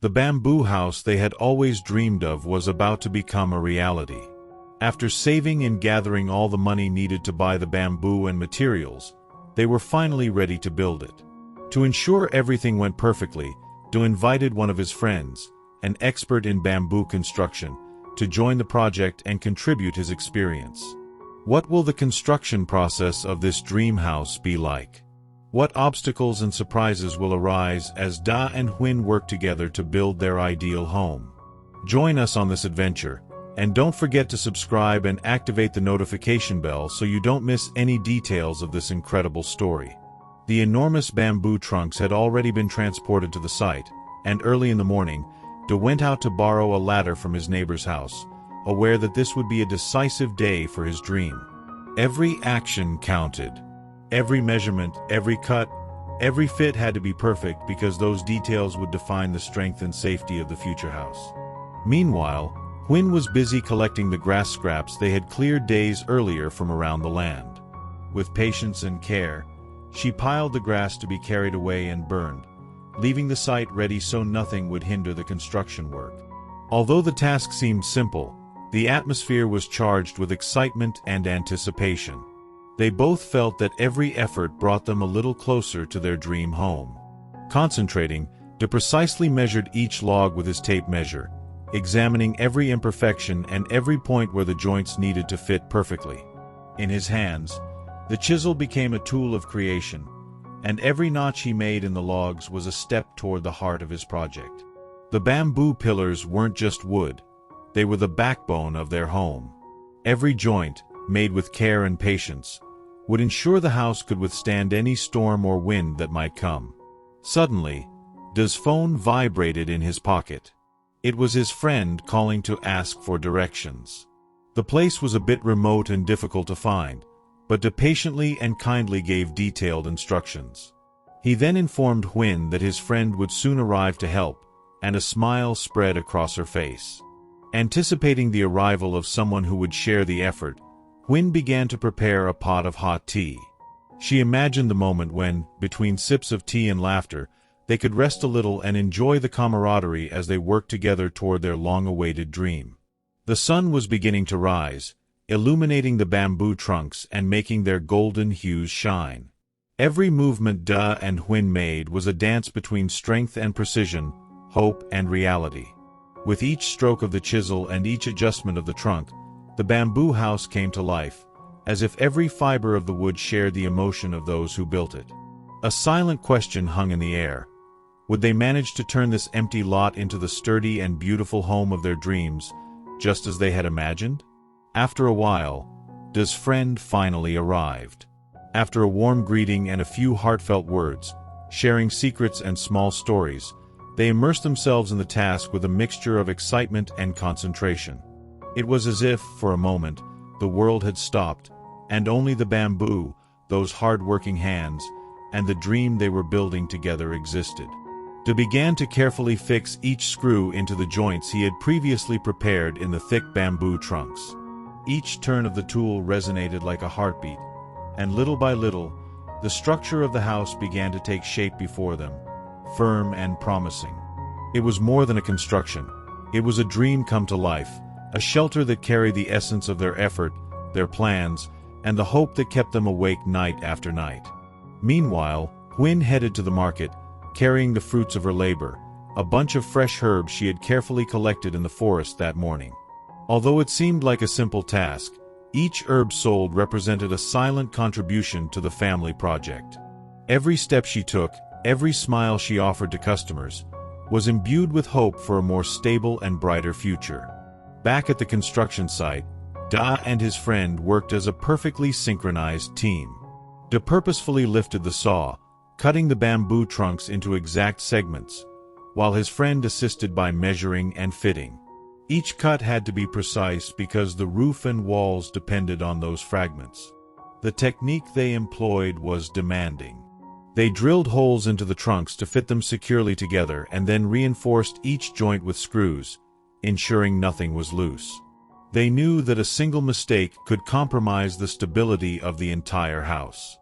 The bamboo house they had always dreamed of was about to become a reality. After saving and gathering all the money needed to buy the bamboo and materials, they were finally ready to build it. To ensure everything went perfectly, Tieu invited one of his friends, an expert in bamboo construction, to join the project and contribute his experience. What will the construction process of this dream house be like? What obstacles and surprises will arise as Da and Huynh work together to build their ideal home? Join us on this adventure, and don't forget to subscribe and activate the notification bell so you don't miss any details of this incredible story. The enormous bamboo trunks had already been transported to the site, and early in the morning, Tieu went out to borrow a ladder from his neighbor's house, aware that this would be a decisive day for his dream. Every action counted. Every measurement, every cut, every fit had to be perfect because those details would define the strength and safety of the future house. Meanwhile, Huynh was busy collecting the grass scraps they had cleared days earlier from around the land. With patience and care, she piled the grass to be carried away and burned, leaving the site ready so nothing would hinder the construction work. Although the task seemed simple, the atmosphere was charged with excitement and anticipation. They both felt that every effort brought them a little closer to their dream home. Concentrating, Tieu precisely measured each log with his tape measure, examining every imperfection and every point where the joints needed to fit perfectly. In his hands, the chisel became a tool of creation, and every notch he made in the logs was a step toward the heart of his project. The bamboo pillars weren't just wood, they were the backbone of their home. Every joint, made with care and patience, would ensure the house could withstand any storm or wind that might come. Suddenly, Tieu's phone vibrated in his pocket. It was his friend calling to ask for directions. The place was a bit remote and difficult to find, but Tieu patiently and kindly gave detailed instructions. He then informed Huynh that his friend would soon arrive to help, and a smile spread across her face. Anticipating the arrival of someone who would share the effort, Huynh began to prepare a pot of hot tea. She imagined the moment when, between sips of tea and laughter, they could rest a little and enjoy the camaraderie as they worked together toward their long-awaited dream. The sun was beginning to rise, illuminating the bamboo trunks and making their golden hues shine. Every movement Tieu and Huynh made was a dance between strength and precision, hope and reality. With each stroke of the chisel and each adjustment of the trunk, the bamboo house came to life, as if every fiber of the wood shared the emotion of those who built it. A silent question hung in the air. Would they manage to turn this empty lot into the sturdy and beautiful home of their dreams, just as they had imagined? After a while, Tieu's friend finally arrived. After a warm greeting and a few heartfelt words, sharing secrets and small stories, they immersed themselves in the task with a mixture of excitement and concentration. It was as if, for a moment, the world had stopped, and only the bamboo, those hard-working hands, and the dream they were building together existed. Tieu began to carefully fix each screw into the joints he had previously prepared in the thick bamboo trunks. Each turn of the tool resonated like a heartbeat, and little by little, the structure of the house began to take shape before them, firm and promising. It was more than a construction. It was a dream come to life, a shelter that carried the essence of their effort, their plans, and the hope that kept them awake night after night. Meanwhile, Huynh headed to the market, carrying the fruits of her labor, a bunch of fresh herbs she had carefully collected in the forest that morning. Although it seemed like a simple task, each herb sold represented a silent contribution to the family project. Every step she took, every smile she offered to customers, was imbued with hope for a more stable and brighter future. Back at the construction site, Tieu and his friend worked as a perfectly synchronized team. Tieu purposefully lifted the saw, cutting the bamboo trunks into exact segments, while his friend assisted by measuring and fitting. Each cut had to be precise because the roof and walls depended on those fragments. The technique they employed was demanding. They drilled holes into the trunks to fit them securely together and then reinforced each joint with screws, ensuring nothing was loose. They knew that a single mistake could compromise the stability of the entire house.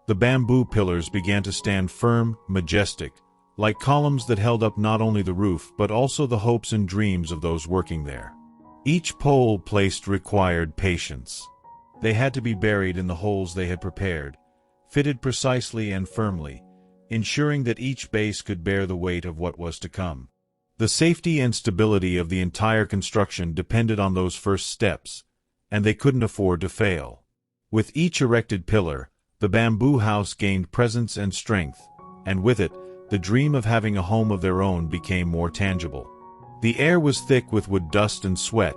The bamboo pillars began to stand firm, majestic, like columns that held up not only the roof but also the hopes and dreams of those working there. Each pole placed required patience. They had to be buried in the holes they had prepared, fitted precisely and firmly, ensuring that each base could bear the weight of what was to come. The safety and stability of the entire construction depended on those first steps, and they couldn't afford to fail. With each erected pillar, the bamboo house gained presence and strength, and with it, the dream of having a home of their own became more tangible. The air was thick with wood dust and sweat,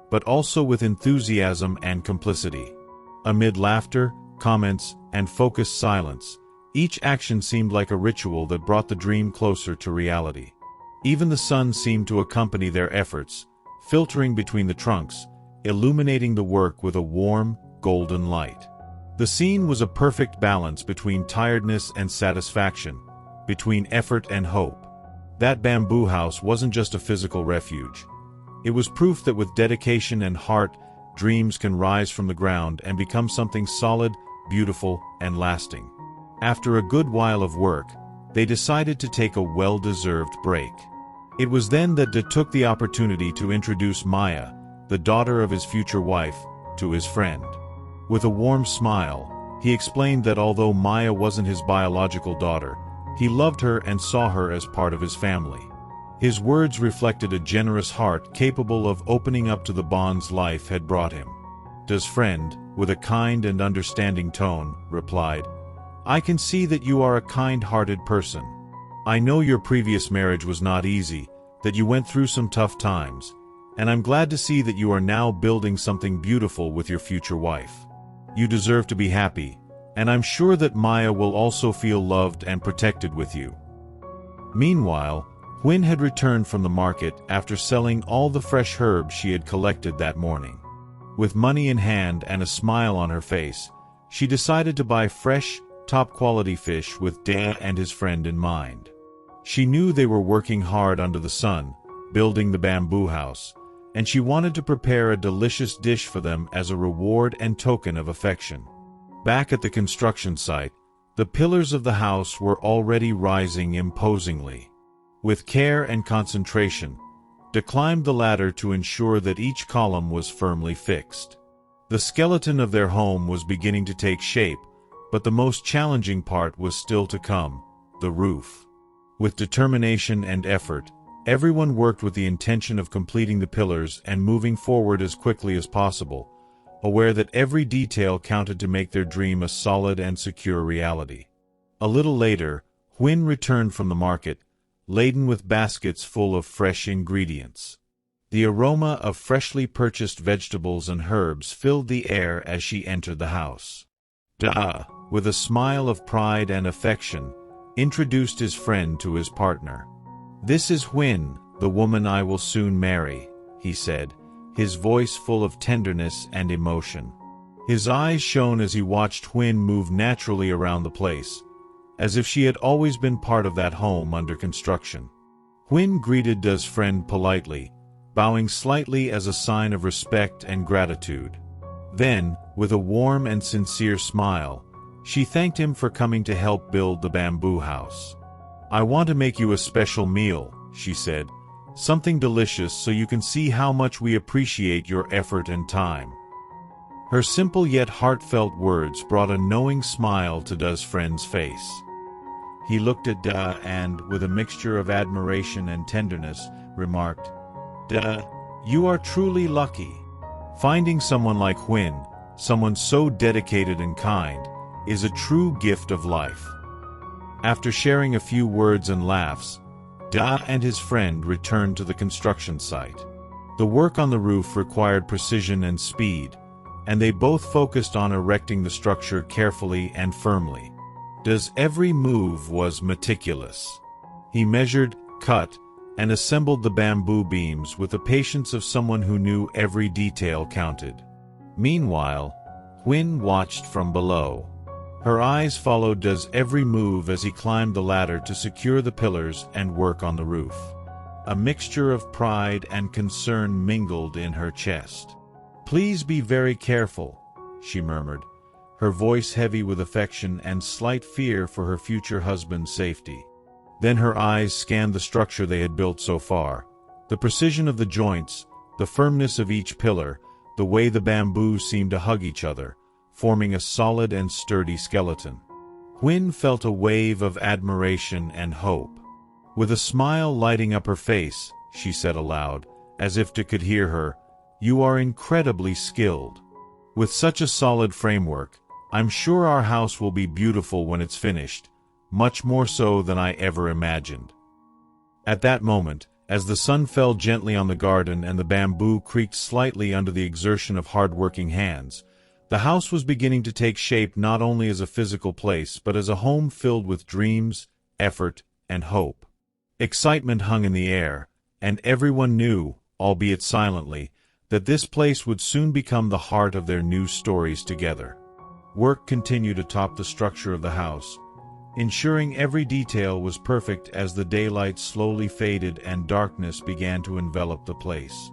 but also with enthusiasm and complicity. Amid laughter, comments, and focused silence, each action seemed like a ritual that brought the dream closer to reality. Even the sun seemed to accompany their efforts, filtering between the trunks, illuminating the work with a warm, golden light. The scene was a perfect balance between tiredness and satisfaction, between effort and hope. That bamboo house wasn't just a physical refuge. It was proof that with dedication and heart, dreams can rise from the ground and become something solid, beautiful, and lasting. After a good while of work, they decided to take a well-deserved break. It was then that De took the opportunity to introduce Maya, the daughter of his future wife, to his friend. With a warm smile, he explained that although Maya wasn't his biological daughter, he loved her and saw her as part of his family. His words reflected a generous heart capable of opening up to the bonds life had brought him. De's friend, with a kind and understanding tone, replied, "I can see that you are a kind-hearted person. I know your previous marriage was not easy, that you went through some tough times, and I'm glad to see that you are now building something beautiful with your future wife. You deserve to be happy, and I'm sure that Maya will also feel loved and protected with you." Meanwhile, Huynh had returned from the market after selling all the fresh herbs she had collected that morning. With money in hand and a smile on her face, she decided to buy fresh, top-quality fish with De and his friend in mind. She knew they were working hard under the sun, building the bamboo house, and she wanted to prepare a delicious dish for them as a reward and token of affection. Back at the construction site, the pillars of the house were already rising imposingly. With care and concentration, De climbed the ladder to ensure that each column was firmly fixed. The skeleton of their home was beginning to take shape, but the most challenging part was still to come, the roof. With determination and effort, everyone worked with the intention of completing the pillars and moving forward as quickly as possible, aware that every detail counted to make their dream a solid and secure reality. A little later, Huynh returned from the market, laden with baskets full of fresh ingredients. The aroma of freshly purchased vegetables and herbs filled the air as she entered the house. De, with a smile of pride and affection, introduced his friend to his partner. "This is Huynh, the woman I will soon marry," he said, his voice full of tenderness and emotion. His eyes shone as he watched Huynh move naturally around the place, as if she had always been part of that home under construction. Huynh greeted De's friend politely, bowing slightly as a sign of respect and gratitude. Then, with a warm and sincere smile, she thanked him for coming to help build the bamboo house. "I want to make you a special meal," she said, "something delicious so you can see how much we appreciate your effort and time." Her simple yet heartfelt words brought a knowing smile to De's friend's face. He looked at De and, with a mixture of admiration and tenderness, remarked, "De, you are truly lucky. Finding someone like Huynh, someone so dedicated and kind, is a true gift of life." After sharing a few words and laughs, De and his friend returned to the construction site. The work on the roof required precision and speed, and they both focused on erecting the structure carefully and firmly. De's every move was meticulous. He measured, cut, and assembled the bamboo beams with the patience of someone who knew every detail counted. Meanwhile, Huynh watched from below. Her eyes followed De's every move as he climbed the ladder to secure the pillars and work on the roof. A mixture of pride and concern mingled in her chest. "Please be very careful," she murmured, her voice heavy with affection and slight fear for her future husband's safety. Then her eyes scanned the structure they had built so far. The precision of the joints, the firmness of each pillar, the way the bamboos seemed to hug each other, forming a solid and sturdy skeleton. Huynh felt a wave of admiration and hope. With a smile lighting up her face, she said aloud, as if Tieu could hear her, "You are incredibly skilled. With such a solid framework, I'm sure our house will be beautiful when it's finished, much more so than I ever imagined." At that moment, as the sun fell gently on the garden and the bamboo creaked slightly under the exertion of hard-working hands, the house was beginning to take shape not only as a physical place but as a home filled with dreams, effort, and hope. Excitement hung in the air, and everyone knew, albeit silently, that this place would soon become the heart of their new stories together. Work continued atop the structure of the house, ensuring every detail was perfect as the daylight slowly faded and darkness began to envelop the place.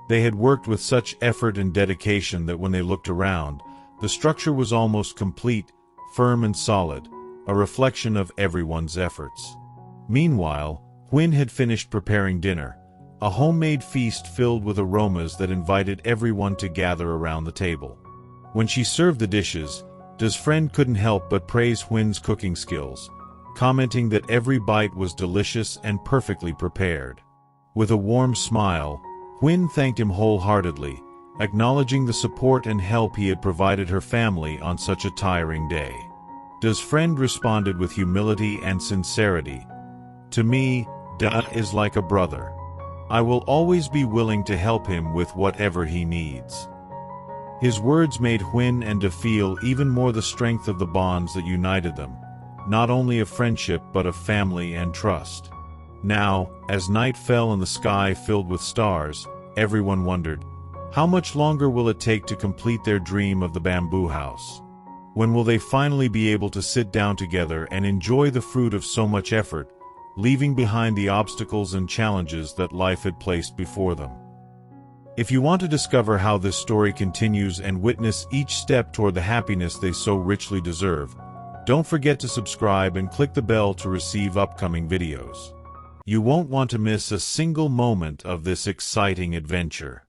They had worked with such effort and dedication that when they looked around, the structure was almost complete, firm and solid, a reflection of everyone's efforts. Meanwhile, Huynh had finished preparing dinner, a homemade feast filled with aromas that invited everyone to gather around the table. When she served the dishes, Tieu's friend couldn't help but praise Huynh's cooking skills, commenting that every bite was delicious and perfectly prepared. With a warm smile, Huynh thanked him wholeheartedly, acknowledging the support and help he had provided her family on such a tiring day. Tieu's friend responded with humility and sincerity, "To me, Tieu is like a brother. I will always be willing to help him with whatever he needs." His words made Huynh and Tieu feel even more the strength of the bonds that united them, not only of friendship but of family and trust. Now, as night fell and the sky filled with stars, everyone wondered, how much longer will it take to complete their dream of the bamboo house? When will they finally be able to sit down together and enjoy the fruit of so much effort, leaving behind the obstacles and challenges that life had placed before them? If you want to discover how this story continues and witness each step toward the happiness they so richly deserve, don't forget to subscribe and click the bell to receive upcoming videos. You won't want to miss a single moment of this exciting adventure.